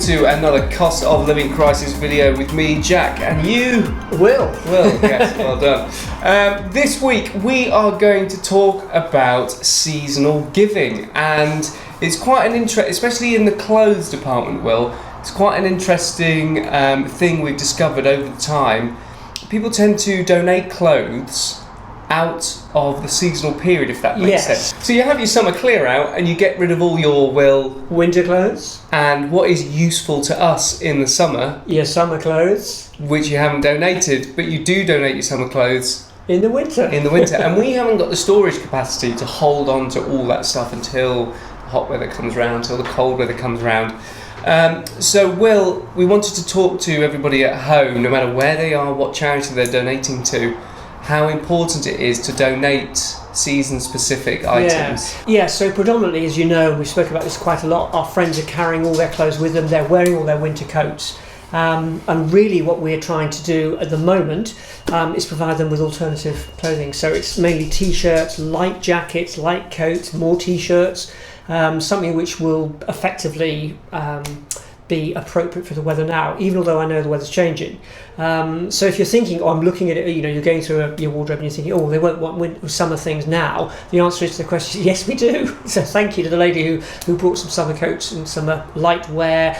to another cost of living crisis video with me, Jack, and you, Will, yes, well done. This week we are going to talk about seasonal giving, and it's quite an especially in the clothes department, Will. It's quite an interesting thing we've discovered over the time. People tend to donate clothes out of the seasonal period, if that makes sense. So you have your summer clear out and you get rid of all your, winter clothes. And what is useful to us in the summer. Your summer clothes. Which you haven't donated, but you do donate your summer clothes. In the winter. And we haven't got the storage capacity to hold on to all that stuff until the hot weather comes around, till the cold weather comes around. So, Will, we wanted to talk to everybody at home, no matter where they are, what charity they're donating to, how important it is to donate season-specific items. Yeah, so predominantly, as you know, we spoke about this quite a lot, our friends are carrying all their clothes with them, they're wearing all their winter coats. And really what we're trying to do at the moment is provide them with alternative clothing. So it's mainly t-shirts, light jackets, light coats, more t-shirts, something which will effectively be appropriate for the weather now, even although I know the weather's changing. So if you're thinking, I'm looking at it, you're going through your wardrobe and you're thinking, they won't want summer things now. The answer is to the question, yes, we do. So thank you to the lady who brought some summer coats and some light wear,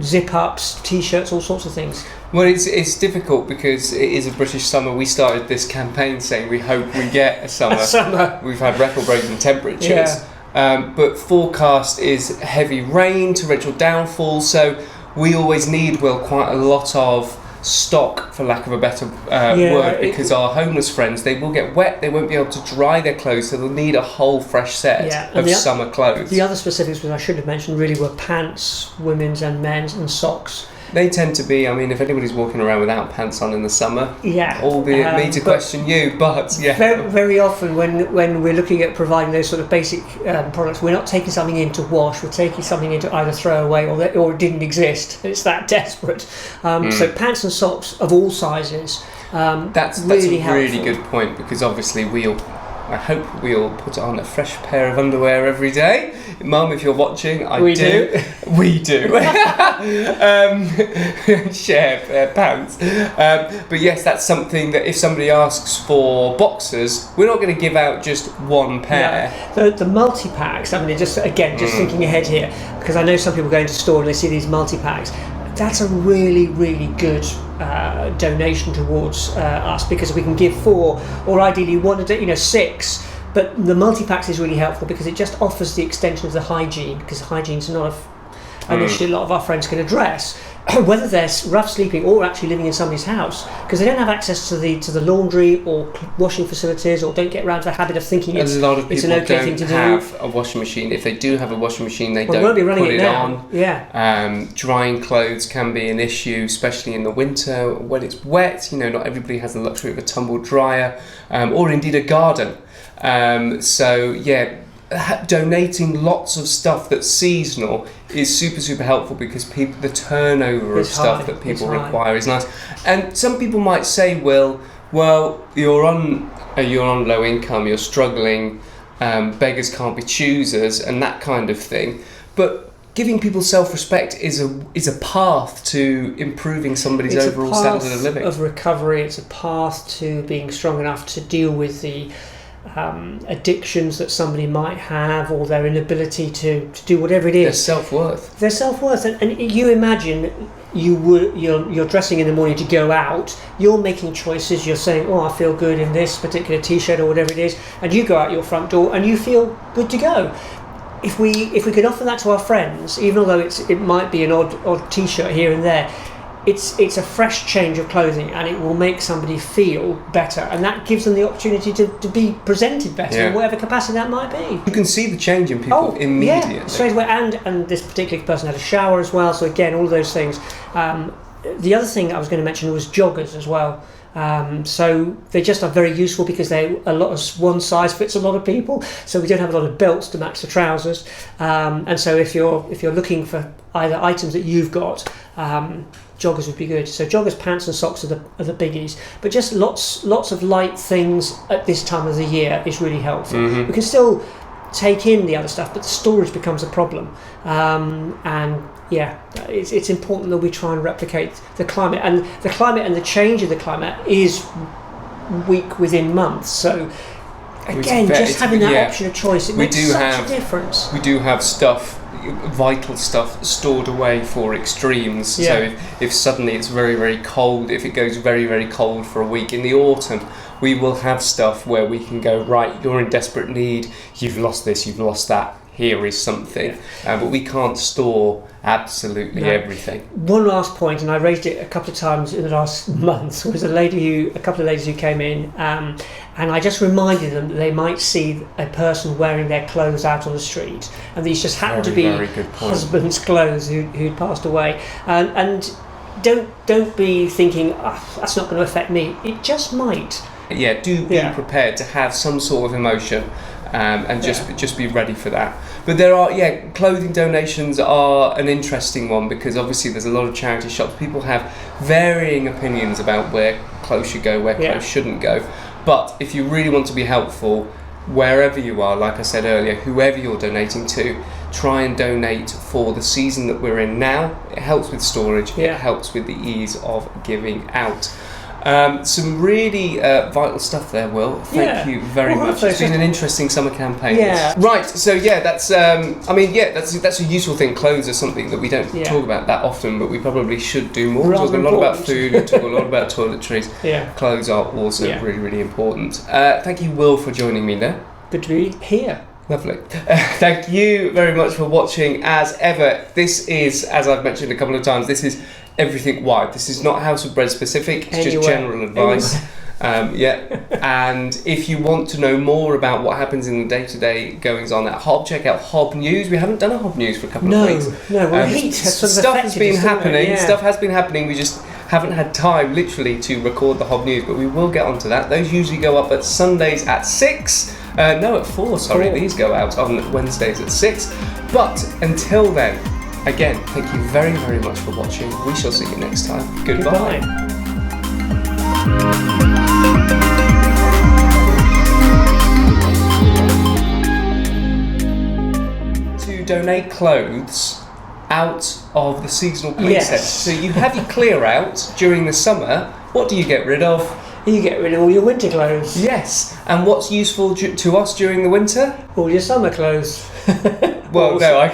zip-ups, t-shirts, all sorts of things. Well, it's difficult because it is a British summer. We started this campaign saying we hope we get a summer. We've had record-breaking temperatures. Yeah. But forecast is heavy rain, torrential downfall, so we always need, quite a lot of stock, for lack of a better word, because our homeless friends, they will get wet, they won't be able to dry their clothes, so they'll need a whole fresh set of summer clothes. The other specifics, which I should have mentioned, really were pants, women's and men's, and socks. They tend to be, if anybody's walking around without pants on in the summer, albeit me to question you, but Very, very often when we're looking at providing those sort of basic products, we're not taking something in to wash, we're taking something in to either throw away or it didn't exist. It's that desperate. So pants and socks of all sizes, that's really a really good point, because obviously I hope we all put on a fresh pair of underwear every day. Mum, if you're watching, We do. Share pants. But yes, that's something that if somebody asks for boxers, we're not going to give out just one pair. Yeah. The multi-packs, just thinking ahead here, because I know some people go into store and they see these multi-packs. That's a really, really good donation towards us, because we can give 4 or ideally 1 a day, 6. But the multi-packs is really helpful because it just offers the extension of the hygiene, because hygiene's not an issue a lot of our friends can address, whether they're rough sleeping or actually living in somebody's house, because they don't have access to the laundry or washing facilities, or don't get around to the habit of thinking it's an okay thing to do. A lot of people don't have a washing machine. If they do have a washing machine, they don't won't be running put it now. on. Drying clothes can be an issue, especially in the winter when it's wet. Not everybody has the luxury of a tumble dryer or indeed a garden. Donating lots of stuff that's seasonal is super, super helpful, because the turnover of stuff that people require is nice. And some people might say, well, you're on low income, you're struggling, beggars can't be choosers, and that kind of thing. But giving people self-respect is a path to improving somebody's overall standard of living. Of recovery. It's a path to being strong enough to deal with the addictions that somebody might have, or their inability to do whatever it is. Their self-worth. And you imagine you're dressing in the morning to go out, you're making choices, you're saying, I feel good in this particular t-shirt or whatever it is, and you go out your front door and you feel good to go. If we could offer that to our friends, even although it might be an odd t-shirt here and there, it's a fresh change of clothing, and it will make somebody feel better, and that gives them the opportunity to be presented better in whatever capacity that might be. You can see the change in people immediately. Yeah, straight away. And this particular person had a shower as well, so again, all of those things. The other thing I was going to mention was joggers as well. So they just are very useful because one size fits a lot of people, so we don't have a lot of belts to match the trousers, and so if you're looking for either items that you've got, joggers would be good. So joggers, pants and socks are the biggies, but just lots of light things at this time of the year is really helpful. We can still take in the other stuff, but the storage becomes a problem. And yeah, it's important that we try and replicate the climate, and the change of the climate is week within months. So again, just having that option of choice, it makes such a difference. We do have stuff, vital stuff, stored away for extremes. Yeah. So if suddenly it's very, very cold, if it goes very, very cold for a week in the autumn, we will have stuff where we can go, right, you're in desperate need, you've lost this, you've lost that, here is something. But we can't store absolutely everything. One last point, and I raised it a couple of times in the last month, was a couple of ladies who came in, and I just reminded them that they might see a person wearing their clothes out on the street, and these just happened to be husband's clothes who'd passed away, and don't be thinking, that's not going to affect me. It just might. Yeah, do be prepared to have some sort of emotion, and just be ready for that. But there are, clothing donations are an interesting one, because obviously there's a lot of charity shops. People have varying opinions about where clothes should go, where clothes shouldn't go. But if you really want to be helpful, wherever you are, like I said earlier, whoever you're donating to, try and donate for the season that we're in now. It helps with storage, it helps with the ease of giving out. Some really vital stuff there, Will. Thank you very much. It's been an interesting summer campaign. Yeah. Right. So that's that's a useful thing. Clothes are something that we don't talk about that often, but we probably should do more. We talk a lot about food. We talk a lot about toiletries. Yeah. Clothes are also really, really important. Thank you, Will, for joining me there. Good to be here. Lovely. Thank you very much for watching. As ever, this is, as I've mentioned a couple of times, this is everything wide. This is not House of Bread specific, it's just general advice. And if you want to know more about what happens in the day-to-day goings on at Hob, check out Hob News. We haven't done a Hob News for a couple of weeks. No, heat stuff has been happening. Stuff has been happening. We just haven't had time, literally, to record the Hob News, but we will get onto that. Those usually go up at Sundays at 6. At 4, sorry. These go out on Wednesdays at 6. But until then, again, thank you very, very much for watching. We shall see you next time. Goodbye. To donate clothes out of the seasonal presets. So you have your clear out during the summer. What do you get rid of? You get rid of all your winter clothes. Yes. And what's useful to us during the winter? All your summer clothes. Well, no, I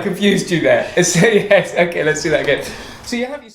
confused you there. So yes, okay, let's do that again. So you have your